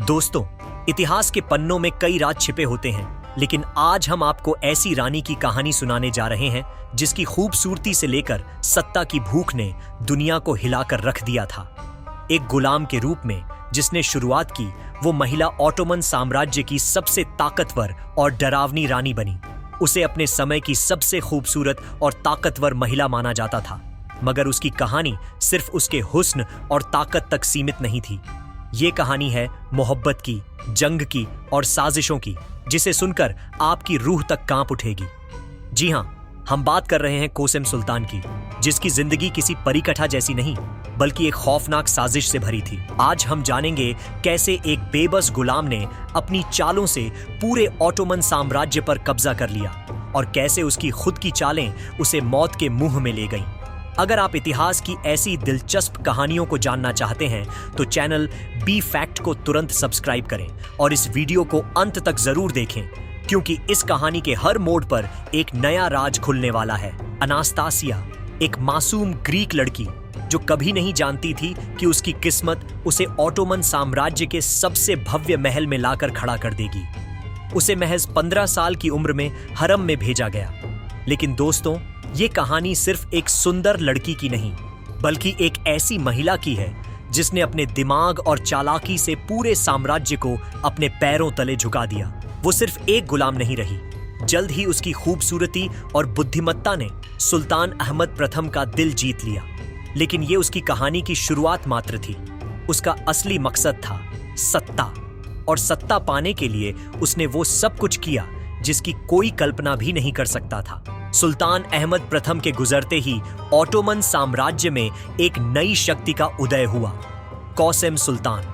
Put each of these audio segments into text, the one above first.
दोस्तों, इतिहास के पन्नों में कई राज छिपे होते हैं, लेकिन आज हम आपको ऐसी रानी की कहानी सुनाने जा रहे हैं जिसकी खूबसूरती से लेकर सत्ता की भूख ने दुनिया को हिलाकर रख दिया था। एक गुलाम के रूप में जिसने शुरुआत की, वो महिला ऑटोमन साम्राज्य की सबसे ताकतवर और डरावनी रानी बनी। उसे अपने समय की सबसे खूबसूरत और ताकतवर महिला माना जाता था, मगर उसकी कहानी सिर्फ उसके हुस्न और ताकत तक सीमित नहीं थी। ये कहानी है मोहब्बत की, जंग की और साजिशों की, जिसे सुनकर आपकी रूह तक कांप उठेगी। जी हां, हम बात कर रहे हैं कोसेम सुल्तान की, जिसकी जिंदगी किसी परिकथा जैसी नहीं बल्कि एक खौफनाक साजिश से भरी थी। आज हम जानेंगे कैसे एक बेबस गुलाम ने अपनी चालों से पूरे ऑटोमन साम्राज्य पर कब्जा कर लिया और कैसे उसकी खुद की चालें उसे मौत के मुंह में ले गईं। अगर आप इतिहास की ऐसी दिलचस्प कहानियों को जानना चाहते हैं तो चैनल बी फैक्ट को तुरंत सब्सक्राइब करें और इस वीडियो को अंत तक जरूर देखें, क्योंकि इस कहानी के हर मोड़ पर एक नया राज खुलने वाला है। अनास्तासिया, एक मासूम ग्रीक लड़की जो कभी नहीं जानती थी कि उसकी किस्मत उसे ऑटोमन साम्राज्य के सबसे भव्य महल में लाकर खड़ा कर देगी। उसे महज 15 साल की उम्र में हरम में भेजा गया। लेकिन दोस्तों, ये कहानी सिर्फ एक सुंदर लड़की की नहीं, बल्कि एक ऐसी महिला की है जिसने अपने दिमाग और चालाकी से पूरे साम्राज्य को अपने पैरों तले झुका दिया। वो सिर्फ एक गुलाम नहीं रही, जल्द ही उसकी खूबसूरती और बुद्धिमत्ता ने सुल्तान अहमद प्रथम का दिल जीत लिया। लेकिन ये उसकी कहानी की शुरुआत मात्र थी। उसका असली मकसद था सत्ता, और सत्ता पाने के लिए उसने वो सब कुछ किया जिसकी कोई कल्पना भी नहीं कर सकता था। सुल्तान अहमद प्रथम के गुजरते ही ऑटोमन साम्राज्य में एक नई शक्ति का उदय हुआ, कोसेम सुल्तान।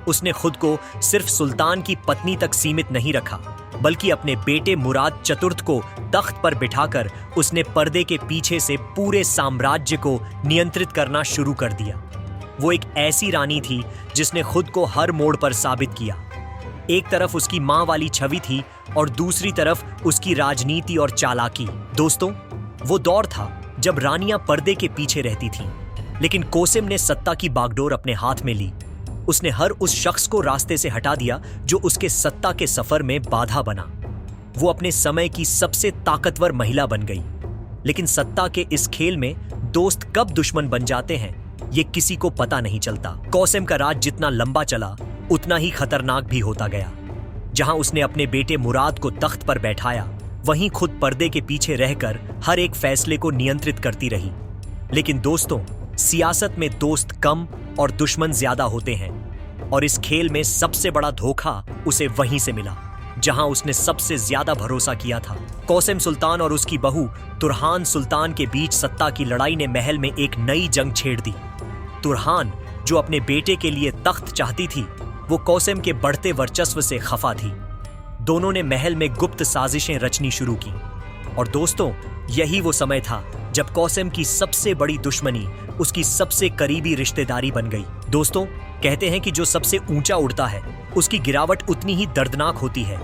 उसने खुद को सिर्फ सुल्तान की पत्नी तक सीमित नहीं रखा, बल्कि अपने बेटे मुराद चतुर्थ को तख्त पर बिठाकर उसने पर्दे के पीछे से पूरे साम्राज्य को नियंत्रित करना शुरू कर दिया। वो एक ऐसी रानी थी जिसने खुद को हर मोड़ पर साबित किया। एक तरफ उसकी मां वाली छवि थी और दूसरी तरफ उसकी राजनीति और चालाकी। दोस्तों, वो दौर था जब रानियां पर्दे के पीछे रहती थीं, लेकिन कोसेम ने सत्ता की बागडोर अपने हाथ में ली। उसने हर उस शख्स को रास्ते से हटा दिया जो उसके सत्ता के सफर में बाधा बना। वो अपने समय की सबसे ताकतवर महिला बन गई। लेकिन सत्ता के इस खेल में दोस्त कब दुश्मन बन जाते हैं, ये किसी को पता नहीं चलता। कोसेम का राज जितना लंबा चला, उतना ही खतरनाक भी होता गया। जहां उसने अपने बेटे मुराद को तख्त पर बैठाया, वहीं खुद पर्दे के पीछे रहकर हर एक फैसले को नियंत्रित करती रही। लेकिन दोस्तों, सियासत में दोस्त कम और दुश्मन ज्यादा होते हैं, और इस खेल में सबसे बड़ा धोखा उसे वहीं से मिला जहां उसने सबसे ज्यादा भरोसा किया था। कोसेम सुल्तान और उसकी बहू तुरहान सुल्तान के बीच सत्ता की लड़ाई ने महल में एक नई जंग छेड़ दी। तुरहान, जो अपने बेटे के लिए तख्त चाहती थी, वो कोसेम के बढ़ते वर्चस्व से खफा थी। दोनों ने महल में गुप्त साजिशें रचनी शुरू की। और दोस्तों, यही वो समय था जब कोसेम की सबसे बड़ी दुश्मनी उसकी सबसे करीबी रिश्तेदारी बन गई। दोस्तों, कहते हैं कि जो सबसे ऊंचा उड़ता है, उसकी गिरावट उतनी ही दर्दनाक होती है।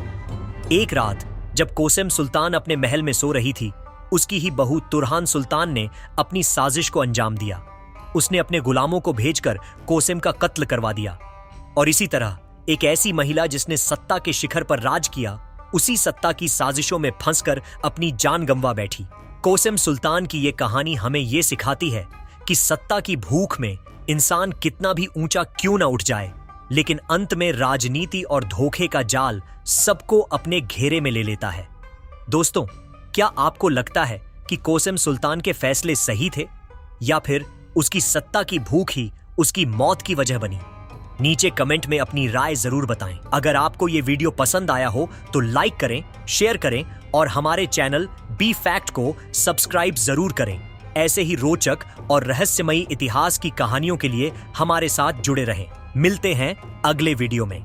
एक रात जब कोसेम सुल्तान अपने महल में सो रही थी, उसकी ही बहू तुरहान सुल्तान ने अपनी साजिश को अंजाम दिया। उसने अपने गुलामों को भेजकर कोसेम का कत्ल करवा दिया। और इसी तरह एक ऐसी महिला जिसने सत्ता के शिखर पर राज किया, उसी सत्ता की साजिशों में फंसकर अपनी जान गंवा बैठी। कोसेम सुल्तान की ये कहानी हमें ये सिखाती है कि सत्ता की भूख में इंसान कितना भी ऊंचा क्यों ना उठ जाए, लेकिन अंत में राजनीति और धोखे का जाल सबको अपने घेरे में ले लेता है। दोस्तों, क्या आपको लगता है कि कोसेम सुल्तान के फैसले सही थे, या फिर उसकी सत्ता की भूख ही उसकी मौत की वजह बनी? नीचे कमेंट में अपनी राय जरूर बताएं। अगर आपको ये वीडियो पसंद आया हो तो लाइक करें, शेयर करें और हमारे चैनल बी फैक्ट को सब्सक्राइब जरूर करें। ऐसे ही रोचक और रहस्यमयी इतिहास की कहानियों के लिए हमारे साथ जुड़े रहें। मिलते हैं अगले वीडियो में।